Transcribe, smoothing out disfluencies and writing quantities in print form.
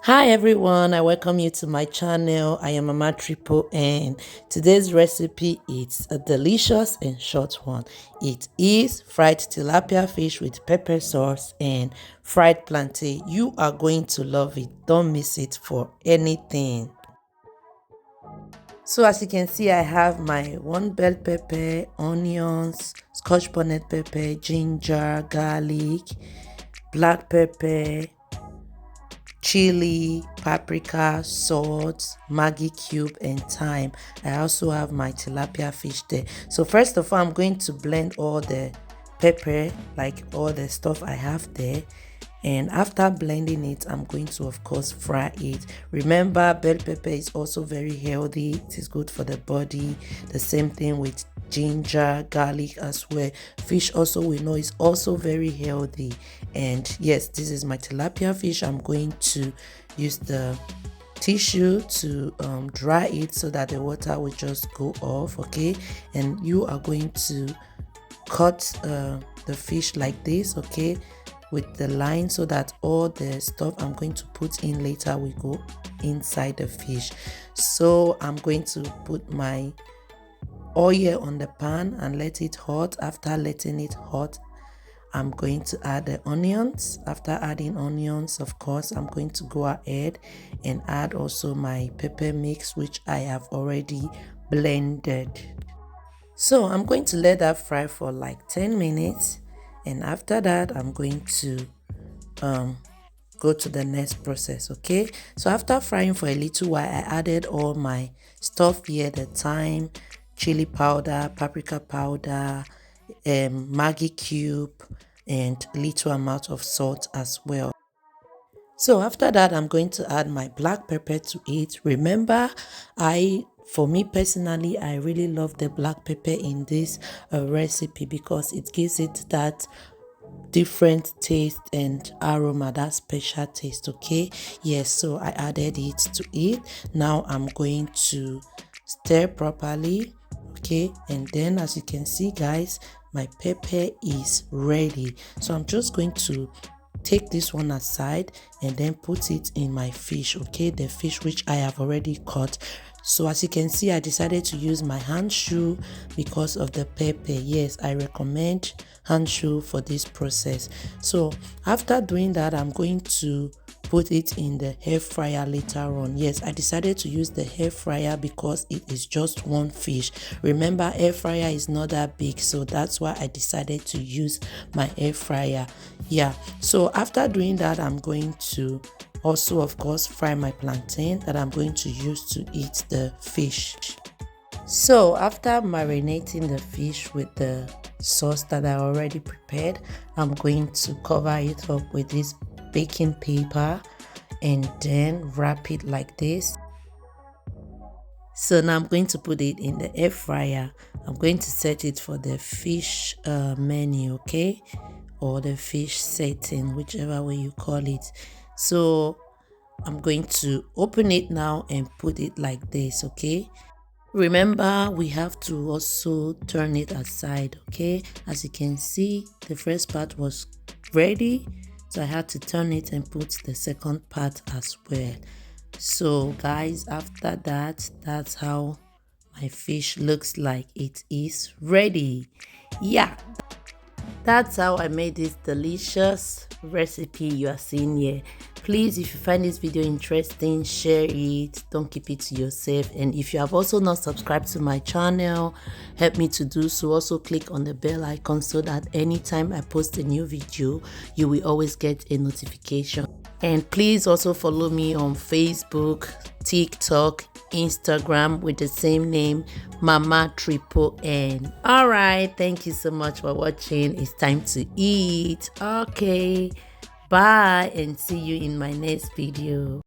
Hi everyone, I welcome you to my channel. I am Mama Triple and today's recipe is a delicious and short one. It is fried tilapia fish with pepper sauce and fried plantain. You are going to love it. Don't miss it for anything. So as you can see, I have my one bell pepper, onions, Scotch bonnet pepper, ginger, garlic, black pepper, chili, paprika, salt, Maggi cube, and thyme. I also have my tilapia fish there. So first of all, I'm going to blend all the pepper, like all the stuff I have there. And after blending it, I'm going to of course fry it. Remember, bell pepper is also very healthy. It is good for the body. The same thing with ginger, garlic as well. Fish also, we know, is also very healthy. And yes, this is my tilapia fish. I'm going to use the tissue to dry it so that the water will just go off. Okay, and you are going to cut the fish like this, okay, with the line, so that all the stuff I'm going to put in later will go inside the fish. So I'm going to put my oil on the pan and let it hot. After letting it hot, I'm going to add the onions. After adding onions, of course, I'm going to go ahead and add also my pepper mix, which I have already blended. So I'm going to let that fry for like 10 minutes, and after that I'm going to go to the next process. Okay, so after frying for a little while, I added all my stuff here: the thyme, chili powder, paprika powder, Maggi cube, and little amount of salt as well. So after that, I'm going to add my black pepper to it. Remember, for me personally, I really love the black pepper in this recipe because it gives it that different taste and aroma, that special taste. Okay, yes, so I added it to it. Now I'm going to stir properly. Okay, and then as you can see, guys, my pepper is ready. So I'm just going to take this one aside and then put it in my fish. Okay, the fish which I have already cut. So as you can see, I decided to use my handshaw because of the pepper. Yes, I recommend handshaw for this process. So after doing that, I'm going to put it in the air fryer later on. Yes, I decided to use the air fryer because it is just one fish. Remember, air fryer is not that big, so that's why I decided to use my air fryer. Yeah, so after doing that, I'm going to also of course fry my plantain that I'm going to use to eat the fish. So after marinating the fish with the sauce that I already prepared, I'm going to cover it up with this baking paper and then wrap it like this. So now I'm going to put it in the air fryer. I'm going to set it for the fish menu, okay, or the fish setting, whichever way you call it. So I'm going to open it now and put it like this. Okay, remember, we have to also turn it aside. Okay, as you can see, the first part was ready, so I had to turn it and put the second part as well. So guys, after that, that's how my fish looks like. It is ready. Yeah, that's how I made this delicious recipe you are seeing here. Please, if you find this video interesting, share it. Don't keep it to yourself. And if you have also not subscribed to my channel, help me to do so. Also click on the bell icon so that anytime I post a new video, you will always get a notification. And please also follow me on Facebook, TikTok, Instagram with the same name, Mama Triple N. All right, thank you so much for watching. It's time to eat. Okay, bye and see you in my next video.